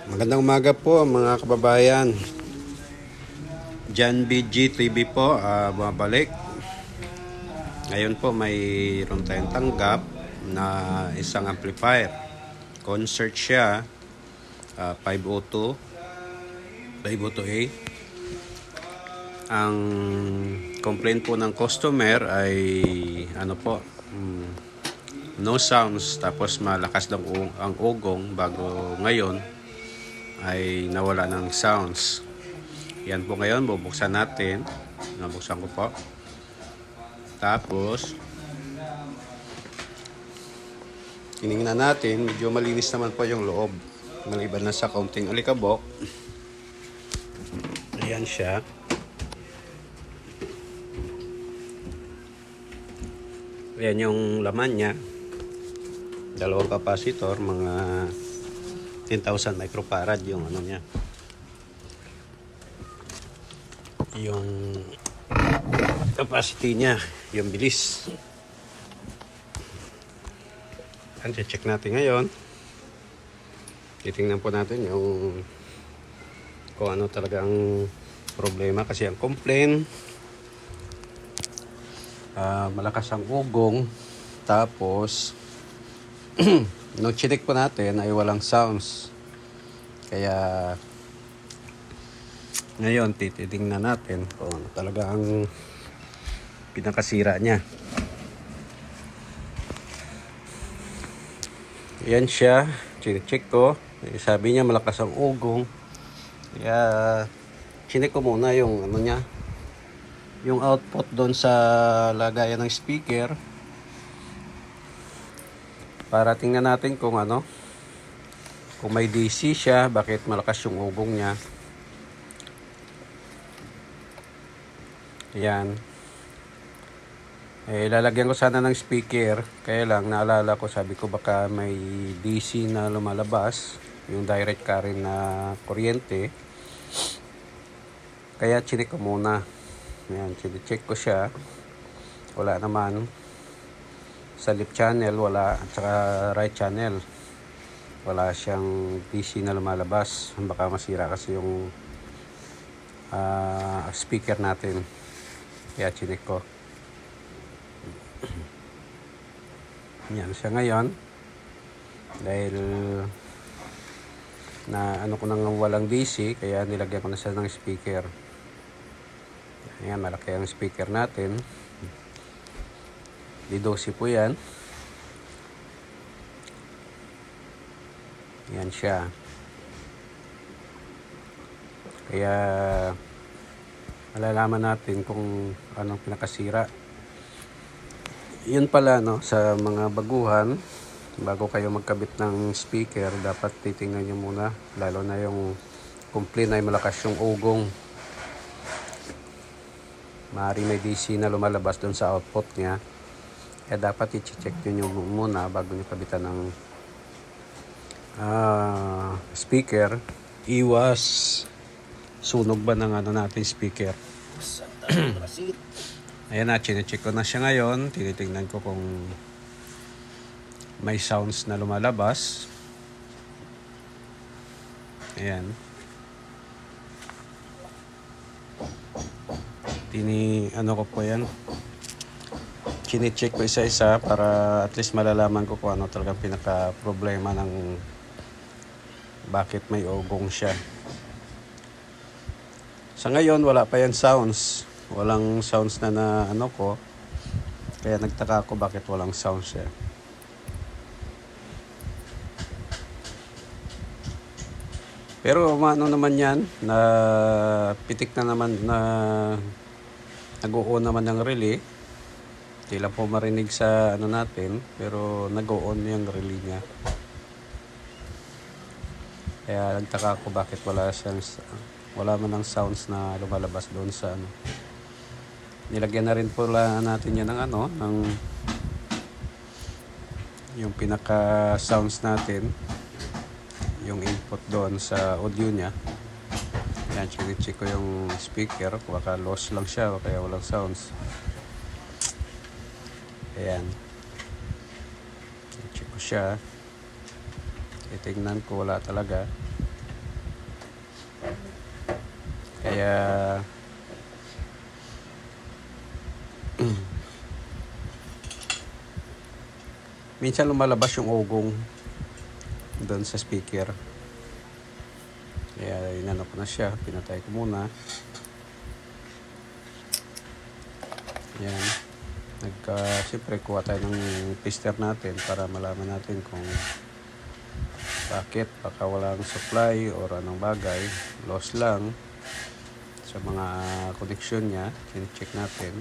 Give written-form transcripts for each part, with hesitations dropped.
Magandang umaga po mga kababayan. Jan BG TV po, bumabalik. Ngayon po mayroon tayong tanggap na isang amplifier. Concert siya, 502, 502A. Ang complaint po ng customer ay no sounds, tapos malakas daw ang ugong, bago ngayon ay nawala ng sounds. Yan po ngayon, bubuksan natin. Nabuksan ko po. Tapos tinignan natin, medyo malinis naman po yung loob, maliban na sa kaunting alikabok. Ayan siya. Ayan yung laman niya. Dalawang capacitor, mga 10,000 microfarad yung ano niya. Yung capacity niya, yung bilis. Ang check natin ngayon. Titingnan po natin yung kung ano talagang problema, kasi ang complaint, malakas ang ugong, tapos nung chinik po natin ay walang sounds. Kaya ngayon titingnan natin kung ano talaga ang pinakasira niya. Yan siya, chinik ko. Sabi niya malakas ang ugong. Kaya chinik ko muna yung ano niya, yung output doon sa lagayan ng speaker, para tingnan natin kung kung may DC siya, bakit malakas yung ugong niya. Ayan. Lalagyan ko sana ng speaker, kaya lang naalala ko, sabi ko baka may DC na lumalabas, yung direct current na kuryente. Kaya chinik ko muna. Ayan, check ko siya. Wala naman. Sa left channel wala, at saka right channel wala siyang DC na lumalabas. Baka masira kasi yung speaker natin. Kaya chinik ko. Yan siya ngayon. Dahil na ko nang walang DC, kaya nilagyan ko na siya ng speaker. Ayan, malaki ang speaker natin. D12 po yan. Yan siya. Kaya malalaman natin kung anong pinakasira. Yun pala, sa mga baguhan, bago kayo magkabit ng speaker, dapat titingnan nyo muna, lalo na yung complaint ay malakas yung ugong. Maaari may DC na lumalabas doon sa output niya. Kaya dapat i-check nyo muna bago nyo kabitan ng speaker. Iwas sunog ba ng natin speaker. Ayan na, chinecheck ko na siya ngayon. Tinitingnan ko kung may sounds na lumalabas. Ayan. Ko po yan. Chine-check ko isa-isa para at least malalaman ko kung ano talagang pinaka-problema ng bakit may ugong siya. Sa ngayon, wala pa yan sounds. Walang sounds na ko. Kaya nagtaka ako bakit walang sounds siya. Pero naman yan, na pitik na naman, na nag-o-on naman ng relay. Hindi lang po marinig sa natin, pero nag-o-on yung relay niya. Kaya nagtaka ako bakit wala man ng sounds na lumalabas doon sa Nilagyan na rin po natin yan ng yung pinaka sounds natin, yung input doon sa audio niya. Yan, check ko yung speaker, baka loss lang siya o kaya walang sounds. Ayan, check ko siya. Titingnan ko, wala talaga. Kaya minsan lumalabas yung ugong doon sa speaker. Kaya inano ko na siya, pinatay ko muna. Yan. Siyempre kuha tayo ng tester natin para malaman natin kung bakit baka walang supply or anong bagay, loss lang sa mga connection niya. Check natin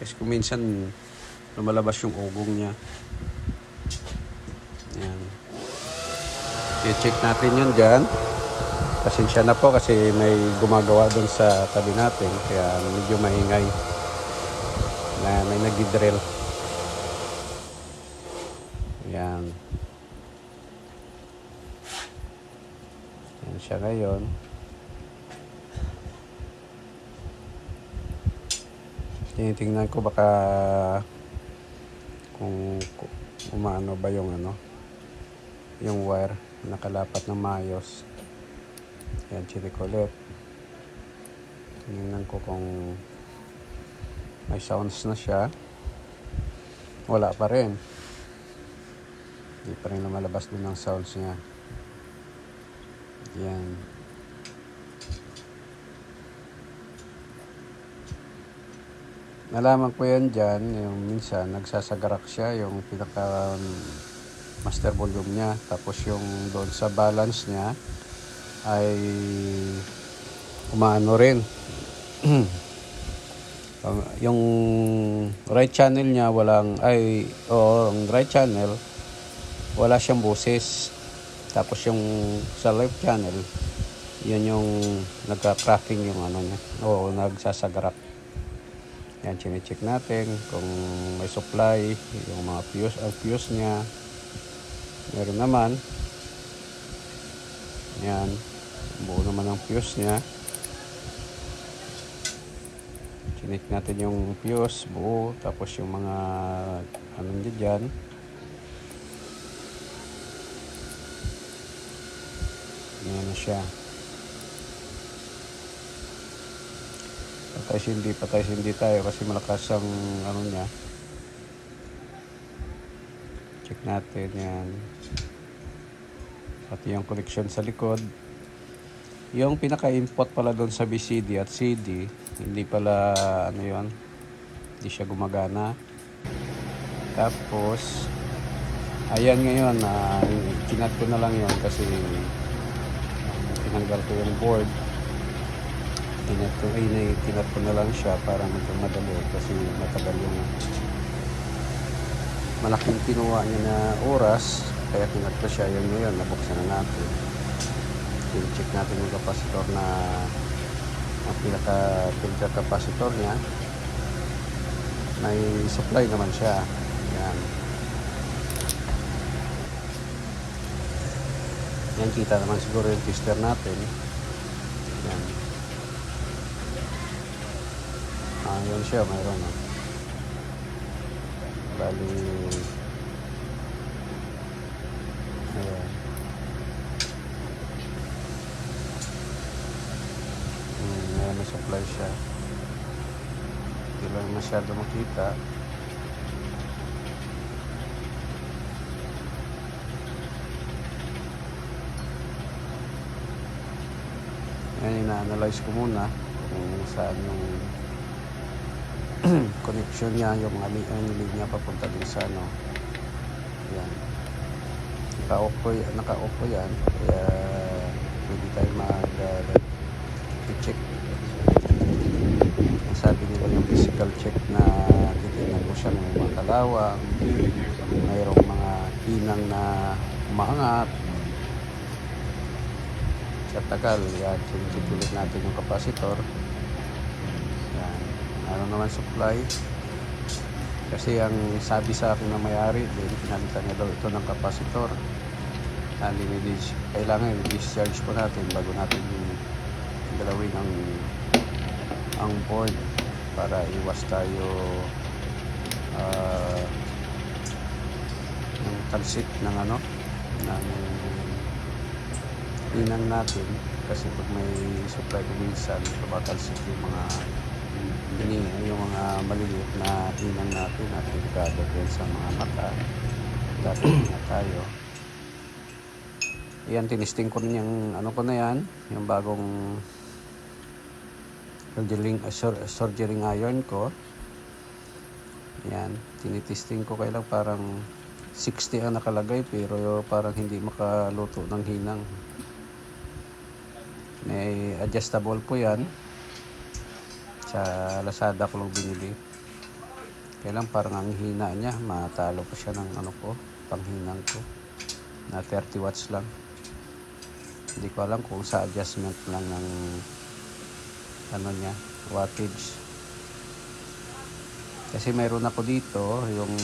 kasi kung minsan lumalabas yung ugong niya. Yan, i-check natin yun dyan. Pasensya na po kasi may gumagawa doon sa tabi natin, kaya medyo maingay na may nagdi-drill. Yan. Yan siya ngayon. Tinitingnan ko baka kung umaano ba yung yung wire nakalapat ng maayos. Yan, check ulit. Tingnan ko kung may sounds na siya. Wala pa rin. Hindi pa rin lumalabas din ng sounds niya. Yan. Nalaman ko yan dyan, yung minsan nagsasagarak siya, yung pinaka master volume niya. Tapos yung doon sa balance niya ay umaano rin. Yung right channel niya ang right channel wala siyang boses. Tapos yung sa left channel, yun yung nagka-cracking yung niya o nagsasagarak. Yan, chine-check natin kung may supply, yung mga fuse niya meron naman. Yan, buo naman ang fuse niya. Chinik natin yung fuse buo, tapos yung mga niya dyan. Yan na siya. Patay hindi tayo kasi malakas ang niya. Check natin yan. Pati yung connection sa likod. Yung pinaka-input pala doon sa BCD at CD, hindi pala hindi siya gumagana. Tapos ayan ngayon, kinat ko na lang yon kasi tinanggal ko yung board. Kinat ko na lang siya para madali kasi matagal yung malaking kinuha niya na oras. Kaya kinat ko siya. Yun ngayon, nabuksan na natin. Check natin yung capacitor na ang pinaka-filter capacitor niya. May supply naman siya. Yan. Yan, kita naman siguro yung tester natin. Yan. Yan siya, mayroon. Bali, ayan. May supply siya. Hindi lang masyado makita. Yan, ina-analyze ko muna kung saan yung connection niya, yung linya papunta din sa yan. Naka-off ko yan, kaya pwede tayo mag-check. Sabi nila yung physical check na titignan mo siya ng mga kalawang, mayroong mga hinang na umaangat sa tagal. Yan, check ulit natin yung capacitor. Yan, naman supply. Kasi ang sabi sa akin ng may-ari din, pinalitan niya daw ito ng capacitor. Kailangan i-discharge po natin bago natin galawin ang board para iwas tayo ng talsik ng hinang natin kasi pag may supply minsan tumatalsik yung mga yung mga maliliit na hinang natin at delikado din sa mga mata dapat ingat tayo. Yan, tinisting ko rin yung ano ko na yan, yung bagong soldering iron ko. Yan, tinitesting ko, kailang parang 60 ang nakalagay pero parang hindi makaluto ng hinang. May adjustable po yan, sa Lazada ko lang binili. Kailang parang ang hina niya, matalo pa siya ng ano ko, panghinang ko na 30 watts lang. Hindi ko alam kung sa adjustment lang ng ano niya, wattage. Kasi mayroon ako dito yung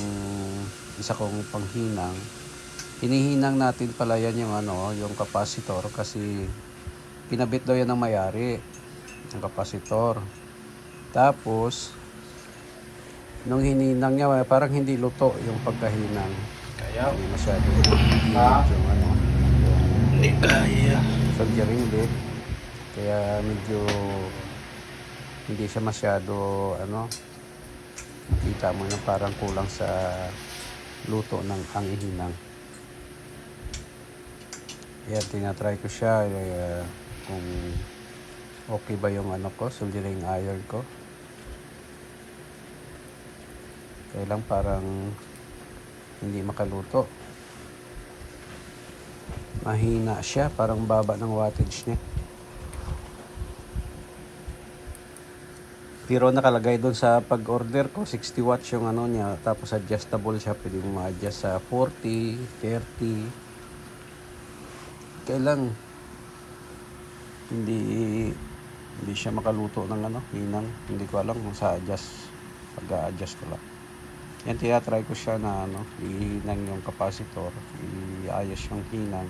isa kong panghinang. Hinihinang natin pala yan yung ano, yung capacitor kasi pinabit daw yan ng may-ari ng capacitor. Tapos nung hininang niya parang hindi luto yung pagkahinang. Kaya hindi masyado yung ano, hindi kaya soldering lead. Kaya medyo hindi siya masyado ano, kita mo na parang kulang sa luto ng anghihinang. Ayan, tinatry ko siya kung okay ba yung ano ko, soldering iron ko. Kaya lang parang hindi makaluto. Mahina siya, parang baba ng wattage niya. Pero nakalagay doon sa pag-order ko, 60 watts yung ano niya. Tapos adjustable siya, pwede mo ma-adjust sa 40, 30. Kaya lang hindi siya makaluto ng ano, hinang. Hindi ko alam kung sa pag-a-adjust ko lang. Yan, tinatry ko siya na ano, ihinang yung capacitor, iayos yung hinang.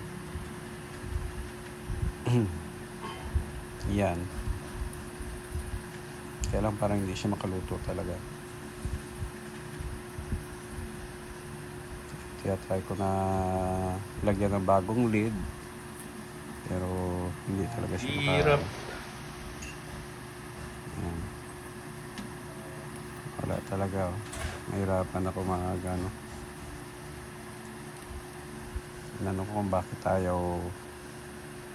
Yan. Kaya lang parang hindi siya makaluto talaga. Kaya try ko na lagyan ng bagong lid. Pero hindi talaga siya Hirap. Yan. Wala talaga. Mahirapan ako magano. Inano ko kung bakit ayaw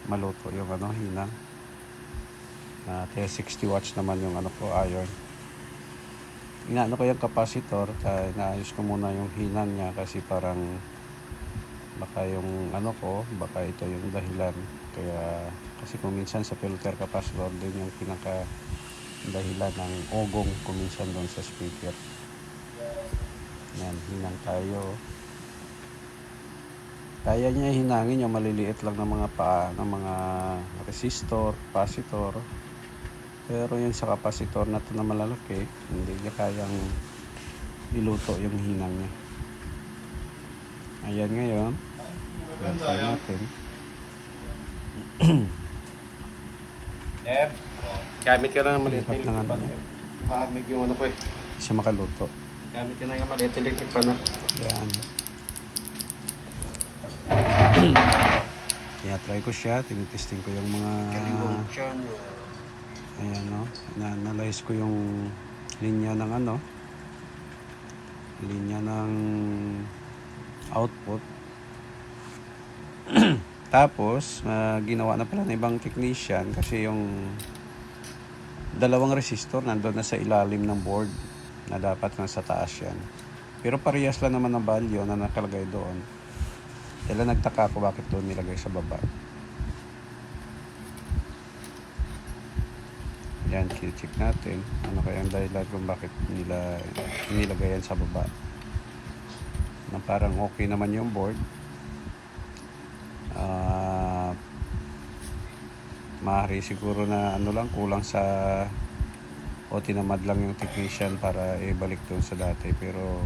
maluto yung ano, hinang. Kaya 60 watts naman yung ano ko, iron. Inaano ko yung capacitor, inaayos ko muna yung hinang niya kasi parang baka yung ano ko, baka ito yung dahilan. Kaya kasi kung minsan sa filter capacitor din yung pinaka dahilan ng ogong kuminsan doon sa speaker. Yan, hinang tayo. Kaya niya hinangin yung maliliit lang ng mga paa, ng mga resistor, capacitor. Pero yung sa capacitor na ito na malalaki, hindi niya kayang iluto yung hinang niya. Ayan ngayon. Try natin. Gamit ka na ng maliit Hirap na nga na naman. Mahamig yung ano ko eh. Hindi siya makaluto. Gamit ka na yung maliit electric pan. Ayan. Kaya try ko siya. Tinitesting ko yung mga... Ayan, no? Na-analyze ko yung linya ng ano. Linya ng output. Tapos, ginawa na pala ng ibang technician kasi yung dalawang resistor nandun na sa ilalim ng board na dapat nasa taas yan. Pero parehas lang naman ng value na nakalagay doon. Kaya nagtaka ako bakit doon nilagay sa baba. Yan, check natin. Ano kaya ang dahilan kung bakit nila inilagay yan sa baba. Na parang okay naman yung board. Maaari siguro na ano lang, kulang sa o tinamad lang yung technician para ibalik doon sa dati. Pero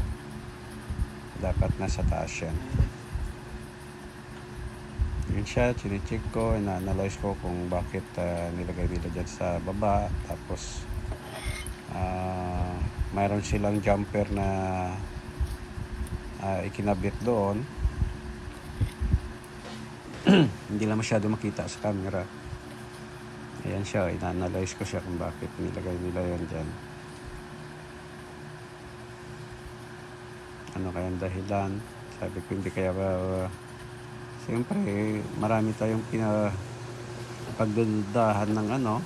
dapat nasa taas yan. Yun siya, chine-check ko, ina-analyze ko kung bakit nilagay nila dyan sa baba. Tapos mayroon silang jumper na ikinabit doon. Hindi lang masyado makita sa camera. Ayan siya, ina-analyze ko siya kung bakit nilagay nila yan dyan. Ano kayang dahilan? Sabi ko hindi kaya ba... Siyempre, marami tayong pagdudahan ng ano,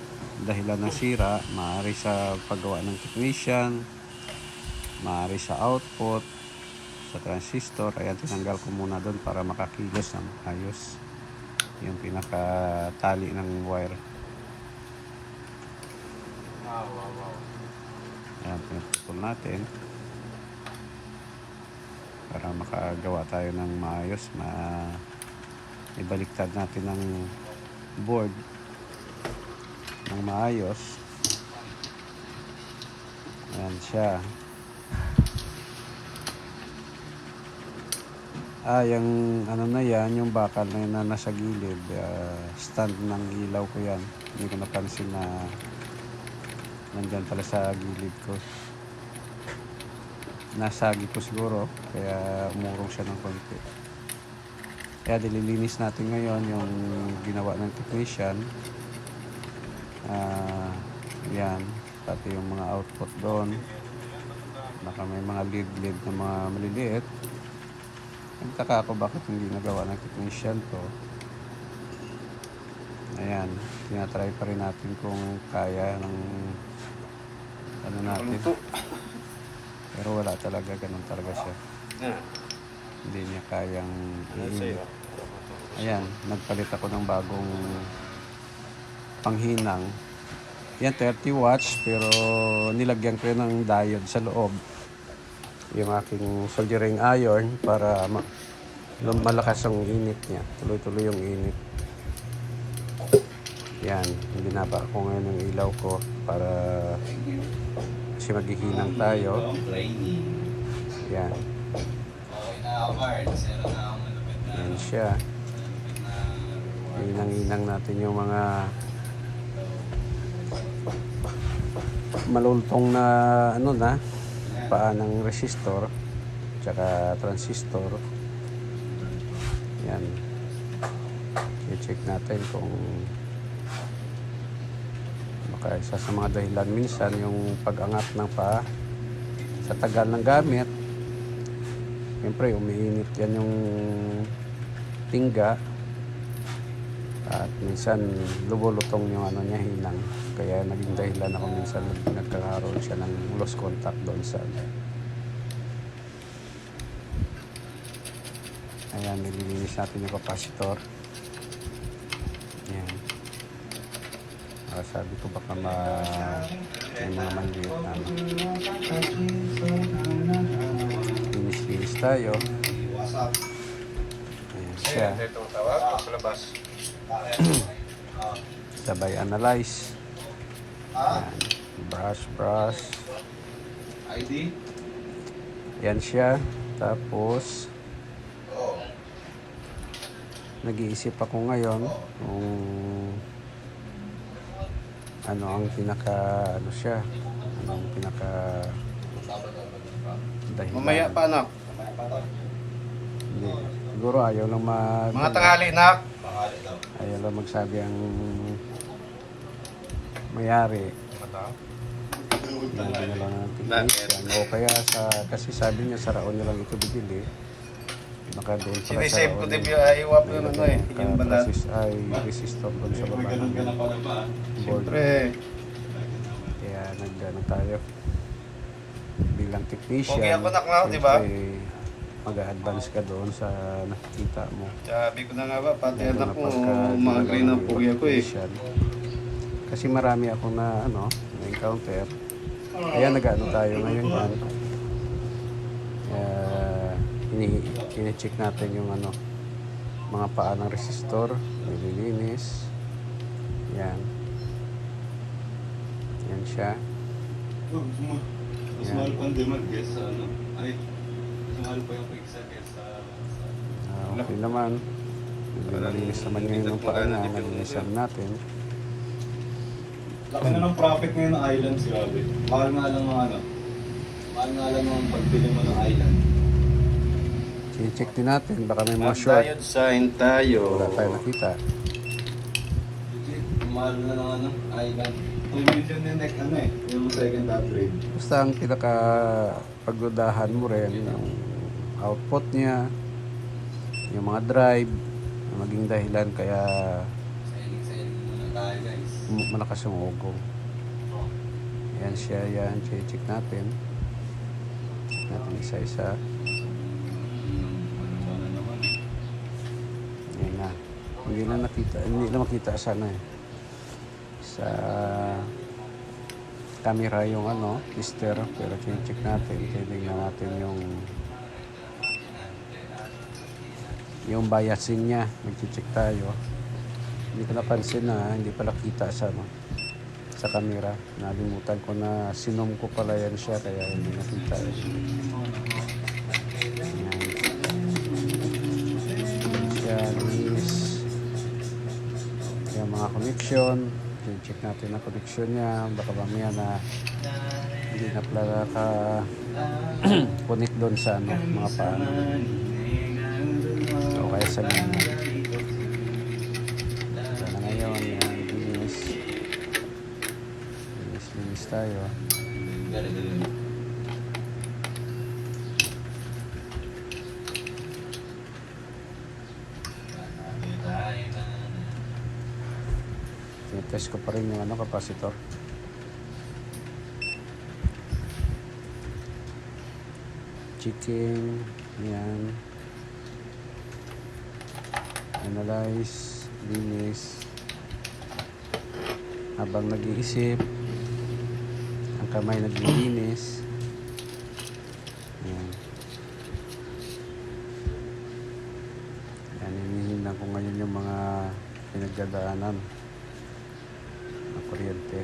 dahilan ng sira. Maaari sa paggawa ng technician, maaari sa output, sa transistor. Ayan, tinanggal ko muna doon para makakilos ng ayos yung pinakatali ng wire. Wow. Ayan, pinaputol natin para makagawa tayo ng maayos. Ibaliktad natin ng board ng maayos. Ayan siya. Yung ano na yan, yung bakal na yun na nasa gilid, stand ng ilaw ko yan. Hindi ko napansin na nandyan pala sa gilid ko. Nasagi ko siguro, kaya umurong siya ng konti. Kaya dililinis natin ngayon yung ginawa ng technician. Yan, pati yung mga output doon. Baka may mga lead na mga maliliit. Nagtaka ako bakit hindi nagawa ng technician to. Ayan, tinatry pa rin natin kung kaya ng ano natin. Pero wala talaga, ganun talaga siya. Hindi niya kayang iinit. Ayan, nagpalit ako ng bagong panghinang. Yan, 30 watts, pero nilagyan ko yun ng diode sa loob. Yung aking soldering iron para malakas ang init niya. Tuloy-tuloy yung init. Yan, binaba ko ngayon ng ilaw ko para kasi maghihinang tayo. Yan. Yan siya. Hinang-hinang natin yung mga malultong na ano na paa ng resistor tsaka transistor. Yan. I-check natin kung baka isa sa mga dahilan minsan yung pag-angat ng paa sa tagal ng gamit. Siyempre umiinit yan yung tingga at minsan lubulutong yung ano niya, hinang. Kaya naging dahilan ako minsan nagkakaroon siya ng lost contact doon sa ayan, nililinis natin yung capacitor. Ayan. Sabi ko baka may mga maliit na linis tayo. Ayan siya. Ito ang tawag, palabas. Sabay analyze. Ayan. Brush. ID? Yan siya. Tapos nag-iisip ako ngayon kung ano ang pinaka dahilan. Mamaya pa, anak. Hindi. Siguro ayaw lang Mga tanghali, nak. ayaw lang magsabi ang mayari. Hindi na lang ng technician. O kaya kasi sabi niya sa raon niya lang ito bibili. Baka doon pala sa Sinisave ko raon din niya. yung iwap yung ano eh. Yung balat. Ay resistor doon sa baba ng board. Siyempre. Kaya nag-ano tayo bilang technician. Okay ako, nak, na, di ba? siyempre, mag-a-advance ka doon sa nakikita mo. Sabi ko na nga ba, pati Lalo anak na mo, pagka umagri ginagawa ng pugi ako eh. technician. Kasi marami akong na-encounter. Kaya nag-ano tayo ngayon yan. Ini-check natin yung mga paa ng resistor, nililinis. Yan. Yan siya. Mas mahal pa ang demand guys sa ano. Ay, mas mahal pa yung pigsa guys sa... Okay naman. Nililinis naman ngayon ng paa na. Nililisan natin. Laki na ng profit ngayon ng island si Robby. Mahal nga lang ng ano. Mahal nga lang ng pagbili mo ng island. I-check din natin, baka may mga Mag short. diode sign tayo. Wala tayo nakita. Mahal na ng ano, island. 2 million yung neck ano eh, yung second upgrade. Basta ang pinaka pagdudahan mo rin, yung output niya, yung mga drive, ang maging dahilan kaya Sailing muna tayo guys. malakas yung ugong. Yan siya, yan. Check natin. Check natin isa-isa. Sana naman. Yan na. Hindi na makita sana eh. Sa camera yung ano, tester. Pero check natin. Tingnan natin yung biasing niya. Mag-check tayo. Hindi ko napansin na hindi pala kita sa ano, sa camera. Nalimutan ko na sinom ko pala yan siya kaya hindi nakita. Yan is yung mga connection. Check natin ang connection niya. Baka mamaya na hindi na pala connect doon sa ano, mga paano. O kaya sa mga sana ngayon yan, linis tayo. Galing. Test ko pa rin yung ano, capacitor. Checking. Yan. Analyze. Linis. Habang nag-iisip, ang kamay naglilinis. Yan. Yan, hinihinan ko ngayon yung mga pinagdadaanan ng kuryente.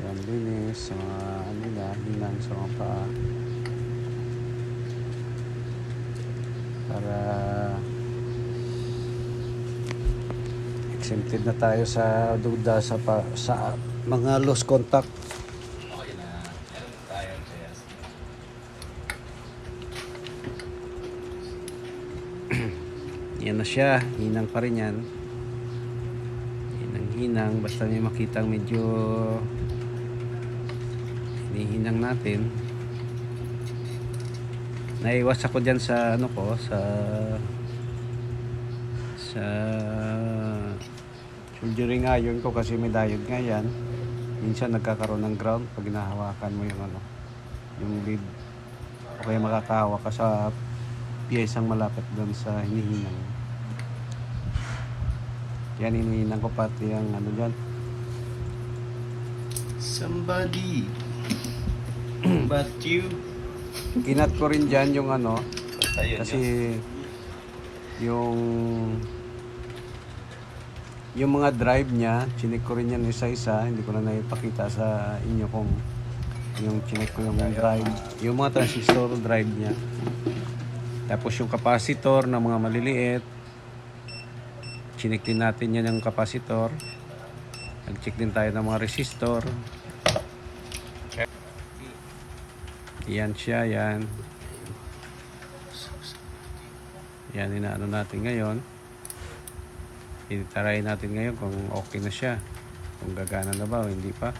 Yan, linis sa mga ano na, hinang sa mga paa. Para exempted na tayo sa duda sa mga lost contact. Okay na. Meron tayo kaya. Yan na siya, hinang pa rin yan. Hinang, basta may makitang medyo hinihinang natin. Naiwas ako dyan sa ano ko, sa soldering iron ko kasi may diode nga yan. Minsan nagkakaroon ng ground pag hinahawakan mo yung ano, yung lead. O kaya makakahawa ka sa piyesang malapit doon sa hinihinang. Yan, hinihinang ko pati yung ano dyan. Somebody but you. Kinat ko rin dyan yung ano, Ayun, kasi yung mga drive niya, chinek ko rin yan isa-isa. Hindi ko na naipakita sa inyo kung yung chinek ko yung drive, yung mga transistor drive niya. Tapos yung capacitor na mga maliliit, chinek din natin yan yung capacitor. Nag-check din tayo ng mga resistor. Yan siya, yan. Yan, inaano natin ngayon. Itarayin natin ngayon kung okay na siya. Kung gagana na ba o hindi pa.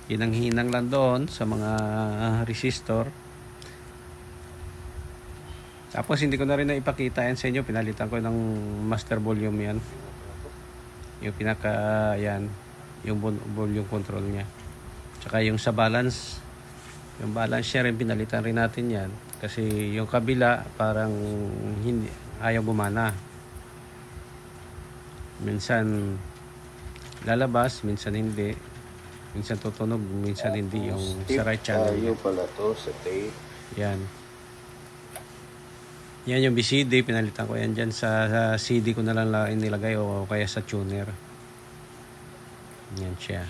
Hinang-hinang lang doon sa mga resistor. Tapos hindi ko na rin naipakita yan sa inyo. Pinalitan ko ng master volume yan. Yung pinaka, yan. Yung volume control niya. Tsaka yung sa balance. Yung balance niya rin, pinalitan rin natin yan. Kasi yung kabila, parang hindi, ayaw gumana. Minsan lalabas, minsan hindi. Minsan tutunog, minsan hindi. Yung sa right channel. Tayo pala to sa tape. Yan. Yan yung BCD, pinalitan ko yan dyan sa CD ko na lang inilagay o kaya sa tuner. Yan siya.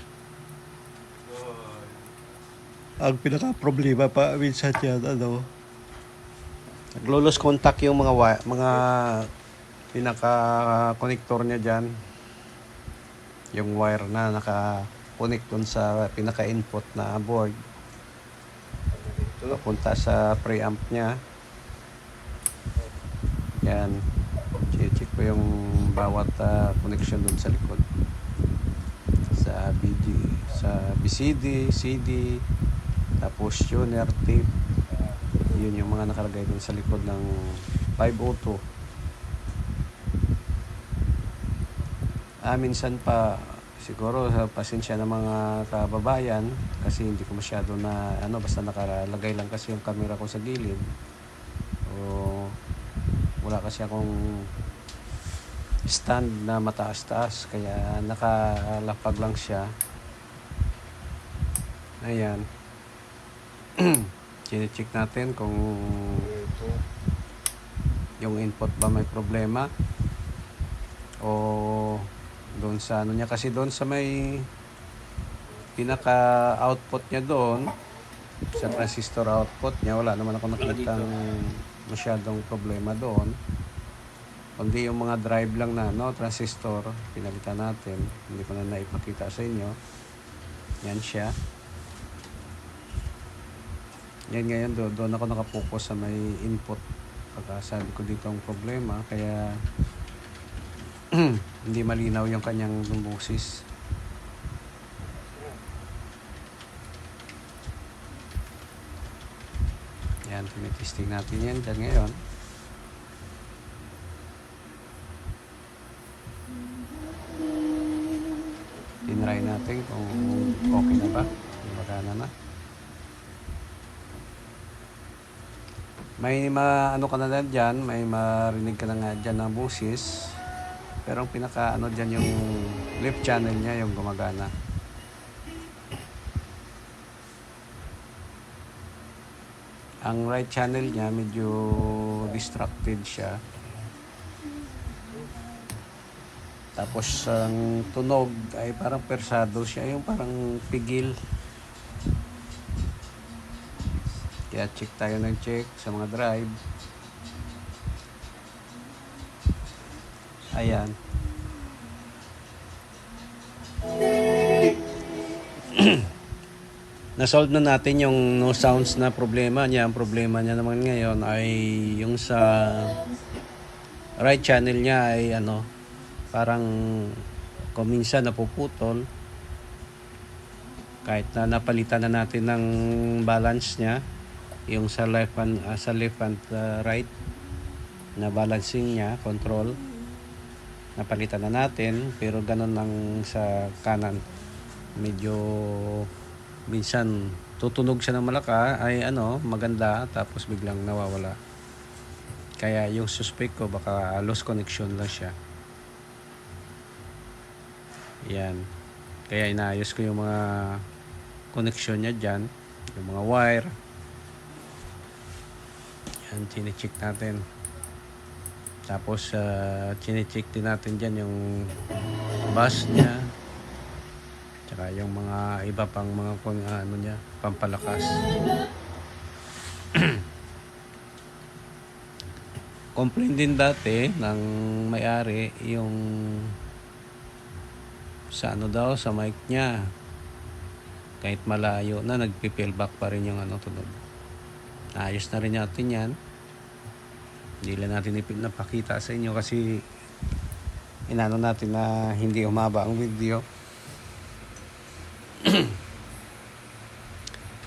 Ang pinaka-problema pa minsan yan, ano, naglo-lose contact yung mga pinaka-connector niya dyan. Yung wire na connect dun sa pinaka-input na board Ito. papunta sa preamp niya. Yan, check ko yung bawat connection dun sa likod, sa BCD, CD, tapos tuner, tape. Yun yung mga nakalagay dun sa likod ng 502. Minsan pa siguro pasensya ng mga kababayan kasi hindi ko masyado na basta nakalagay lang kasi yung camera ko sa gilid, o wala kasi akong stand na mataas-taas kaya nakalapag lang siya. Ayan. Chine-check natin kung Ito. yung input ba may problema o doon sa niya, kasi doon sa may pinaka output niya doon sa transistor output niya, wala naman ako nakitang masyadong problema doon, kundi yung mga drive lang na transistor pinalitan natin. Hindi ko na naipakita sa inyo. Yan siya. Yan, ngayon doon ako nakapokus sa may input. Pagkasabi ko dito ang problema, kaya hindi malinaw yung kanyang boses. Yan, tinitesting natin yan dyan ngayon. Tinry natin kung okay na ba, magana na. May ka na dyan, may marinig ka na nga dyan ng boses. Pero ang pinaka dyan yung left channel niya yung gumagana. Ang right channel niya medyo distracted siya. Tapos ang tunog ay parang persado siya, yung parang pigil. Kaya check tayo ng check sa mga drive. Ayan. Na-solve na natin yung no sounds na problema niya. Ang problema niya naman ngayon ay yung sa right channel niya ay parang kung minsan napuputol. Kahit na napalitan na natin ng balance niya, yung sa left and right na balancing niya, control, napalitan na natin, pero ganun lang sa kanan. Medyo minsan tutunog siya ng malaka ay maganda, tapos biglang nawawala. Kaya yung suspect ko baka lost connection lang siya. Yan. Kaya inaayos ko yung mga connection niya dyan, yung mga wire. Yan, chine-check natin. Tapos chine-check din natin dyan yung bus niya, tsaka yung mga iba pang mga niya, pampalakas. Complain din dati ng may-ari yung sa daw sa mic niya, kahit malayo na nagpi-feedback pa rin yung tunog. Ayos na rin natin yan. Hindi lang natin napakita sa inyo kasi natin na hindi humaba ang video.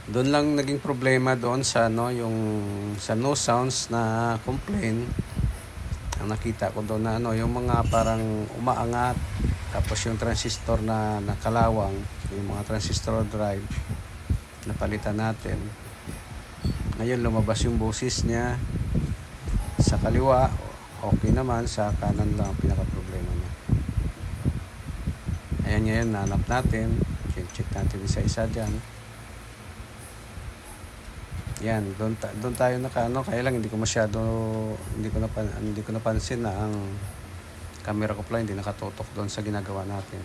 Doon lang naging problema doon sa yung sa no sounds na complaint. Ang nakita ko doon na yung mga parang umaangat, tapos yung transistor na nakalawang, yung mga transistor drive napalitan natin. Ngayon lumabas yung boses niya sa kaliwa, okay naman, sa kanan lang ang pinaka-problema niya. Ayan, ngayon nahanap natin, check natin isa-isa dyan. Yan, doon tayo kaya lang hindi ko napansin na ang camera ko pala hindi nakatutok doon sa ginagawa natin.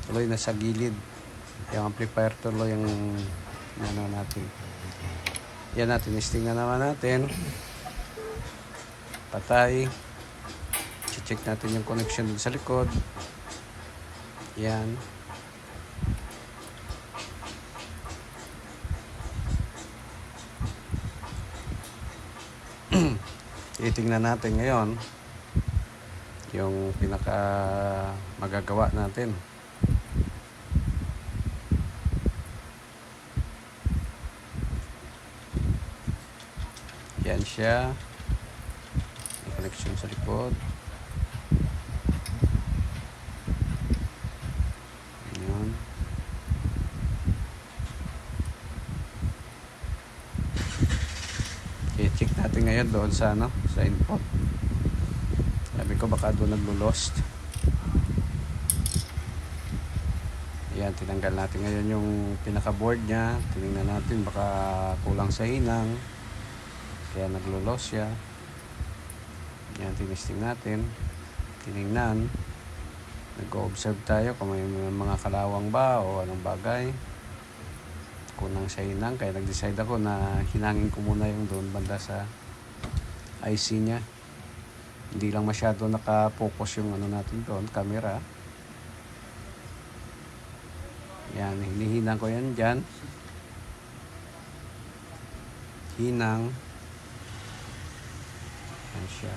Tuloy na sa gilid yung amplifier, tuloy yung natin. Yan, natin testing na naman natin. Patay. Check natin yung connection dun sa likod. Yan. Titingnan natin ngayon yung pinaka magagawa natin. Yan siya. May connection sa likod. Ayan. Okay, check natin ngayon doon sa sa input. Sabi ko baka doon naglo-lost. Ayan, tinanggal natin ngayon yung pinaka-board niya. Tinignan natin baka kulang sa hinang. Kaya naglo-lost siya. Ayan, tinisting natin. Tinignan. Nag-observe tayo kung may mga kalawang ba o anong bagay. Kulang sa hinang. Kaya nag-decide ako na hinangin ko muna yung doon banda sa IC niya. Hindi lang masyado naka-focus yung natin doon, camera. Yan, hinihinang ko yan dyan. Hinang. Yan siya.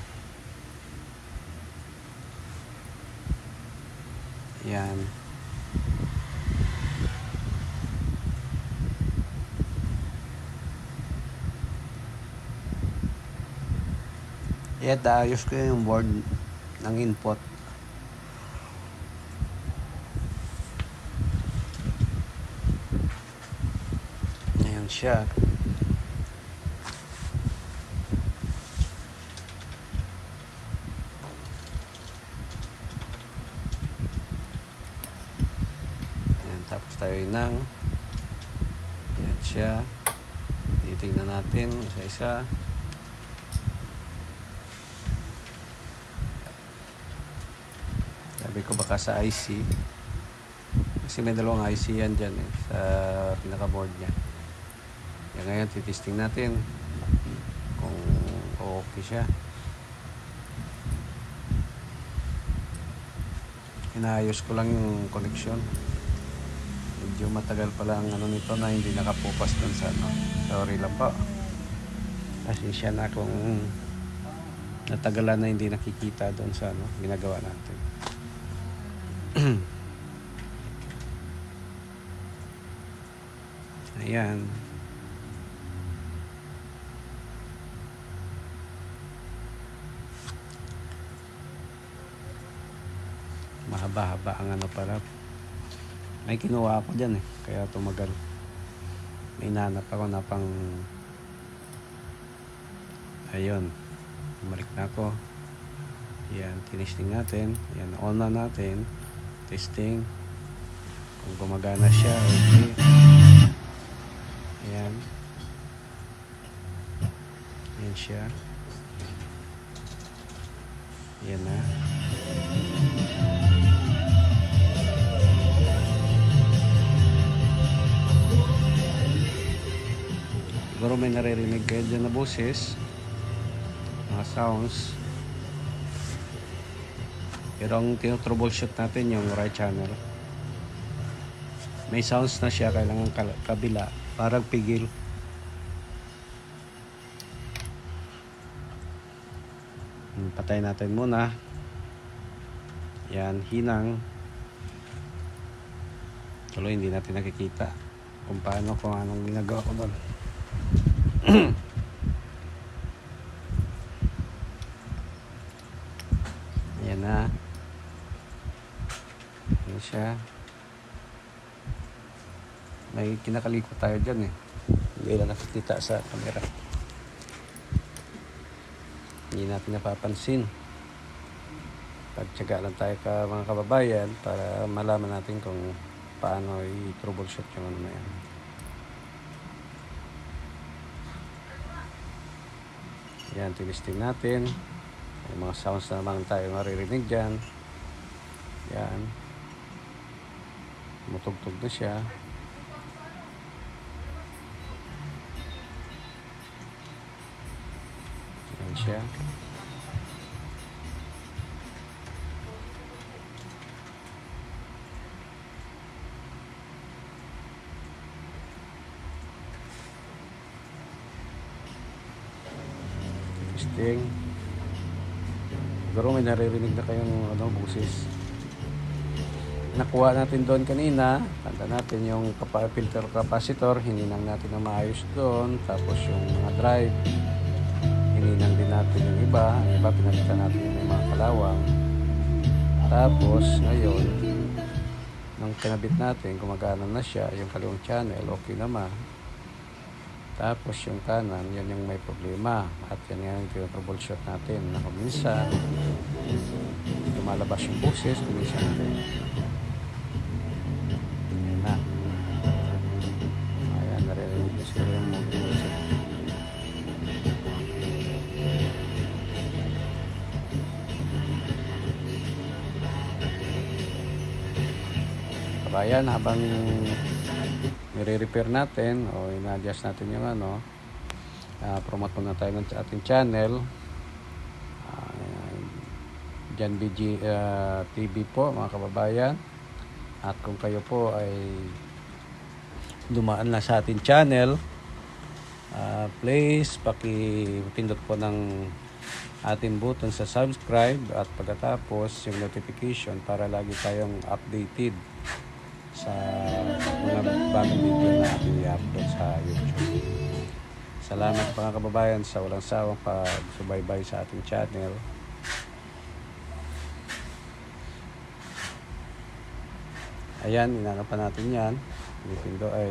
Yan. Ayos ko yung board ng input. Ayan siya. Ayan, tapos tayo ng ayan siya. Titingnan natin isa-isa. Sabi ko baka sa IC. Kasi may dalawang IC yan dyan sa pinaka-board niya. Yan ngayon, titisting natin kung okay siya. Inaayos ko lang yung connection. Medyo matagal pala ang nito na hindi nakapokus dun sa Sorry lang po. Kasi siya na kung natagalan na hindi nakikita dun sa ginagawa natin. Ayan. Mahaba-haba ang pala. May kinuha ako dyan kaya tumagal. May nanap ako na pang ayun. Bumalik na ako. Yan, tinisting natin. Yan, on na natin. Testing. Kung gumagana siya, okay. Ayan. Ayan siya. Ayan na. Siguro may naririnig kayo dyan na boses. Mga sounds. Pero ang tinotroubleshoot natin yung right channel. May sounds na siya, kailangan kabila. Parang pigil. Patay natin muna. Yan, hinang. Tuloy, hindi natin nakikita kung paano, kung anong ginagawa ko doon. Yan na. Yan siya. May kinakalikot tayo dyan hindi lang nakikita sa camera. Hindi natin napapansin. Pagtsaga lang tayo mga kababayan para malaman natin kung paano i-troubleshoot yung na yan. Yan, tinisting natin. May mga sounds na naman tayo maririnig dyan. Yan. Mutugtog na siya. Yan siya. Testing. Siguro may naririnig na kayong busis. Nakuha natin doon kanina. Tanda natin yung filter capacitor. Hininang natin na maayos doon. Tapos yung mga drive. Hininang din natin yung iba. Ang iba pinalitan natin yung may mga kalawang. Tapos ngayon, nung kinabit natin, gumagana na siya. Yung kaliwang channel, okay naman. Tapos yung kanan, yan yung may problema. At yan yung troubleshoot natin. Na kuminsan, lumalabas yung boses, kuminsan natin. Ayan na. Ayan, naririnig ko siguro yung music. Kabayan, habang nire-repair natin o ina-adjust natin yung promote muna tayo ng ating channel. Jan BG TV po mga kababayan. At kung kayo po ay dumaan na sa ating channel, please paki-pindot po ng ating button sa subscribe at pagkatapos yung notification para lagi tayong updated sa mga bagong video na ating i-upload sa YouTube. Salamat mga kababayan sa walang sawang pagsubaybay sa ating channel. Ayan, inanapan natin yan. Dito ay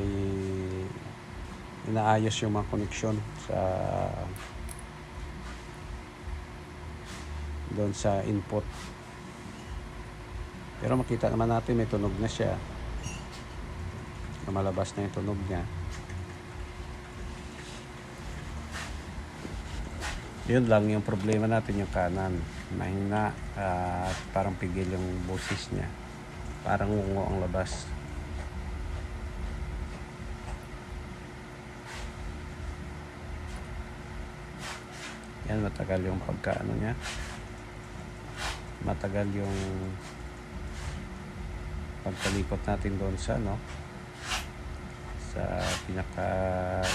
inaayos yung mga koneksyon sa doon sa input. Pero makita naman natin may tunog na siya. Malabas na yung tunog niya. Yun lang yung problema natin, yung kanan. Mahina at parang pigil yung boses niya. Parang ungo ang labas. Yan, matagal yung pagkaano niya. Matagal yung pagkalipot natin doon sa sa pinaka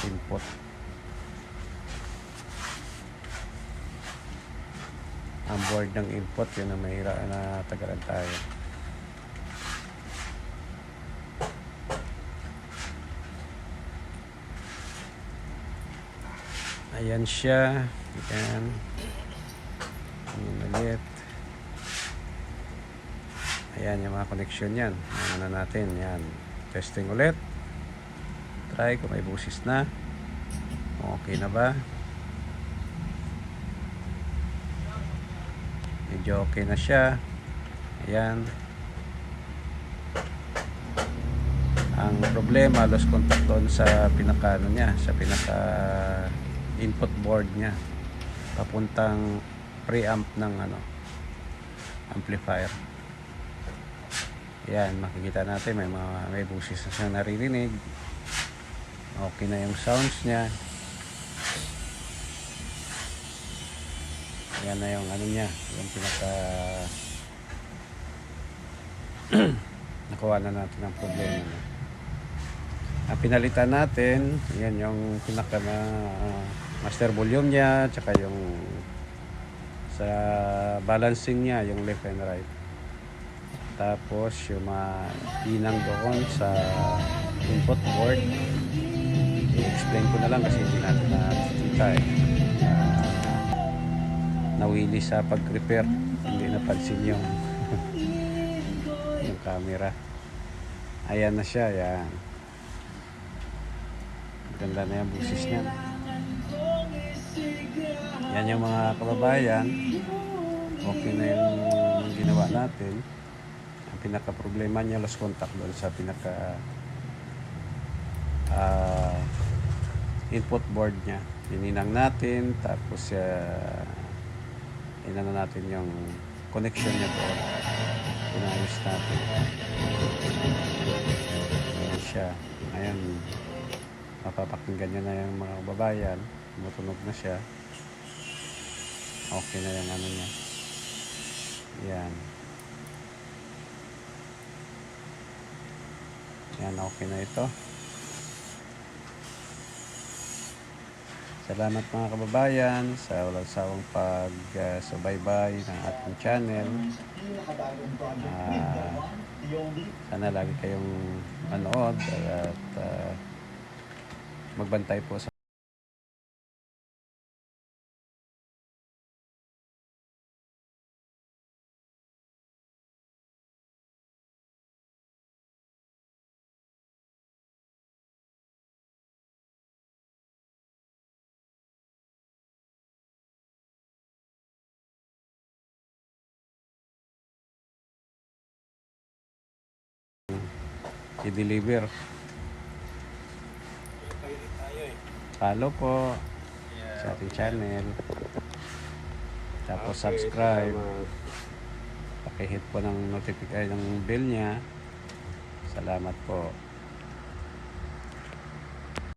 input. Ang board ng input, yun ang mahira na tagalan tayo. Ayan siya. Ayan. Ayan ulit. Ayan yung mga connection yan. Ano na natin. Yan. Testing ulit. Try kung may busis na. Okay na ba? Medyo okay na siya. Ayan. Ang problema, lost contact doon sa pinaka niya, sa pinaka input board niya. Papuntang preamp ng amplifier. Ayan, makikita natin may busis na siya naririnig. Okay na yung sounds niya. Ayan na yung niya, yung pinaka nakuha na natin ang problema niya. Ang pinalitan natin, yan yung pinaka master volume niya, tsaka yung sa balancing niya, yung left and right. Tapos yung inang doon sa input board, i-explain ko na lang kasi hindi natin nakikita nawili sa pag-repair, hindi napansin yung yung camera. Ayan na siya, yan. Ganda na yung busis niya. Yan yung mga kababayan. Okay na yung ginawa natin. Ang pinaka problema niya, lost contact doon sa pinaka input board niya. Hininang natin, tapos inano natin yung connection niya doon. Inayos natin. Ayan siya. Ayan, mapapakinggan nyo na yung mga babayan. Tumutunog na siya. Okay na yung niya. Ayan. Ayan, okay na ito. Salamat mga kababayan sa walang sawang pag-subaybay ng ating channel. Sana lagi kayong manood at magbantay po sa i-deliver. Follow po sa ating channel. Tapos subscribe. Pakihit po ng notification ng bell niya. Salamat po.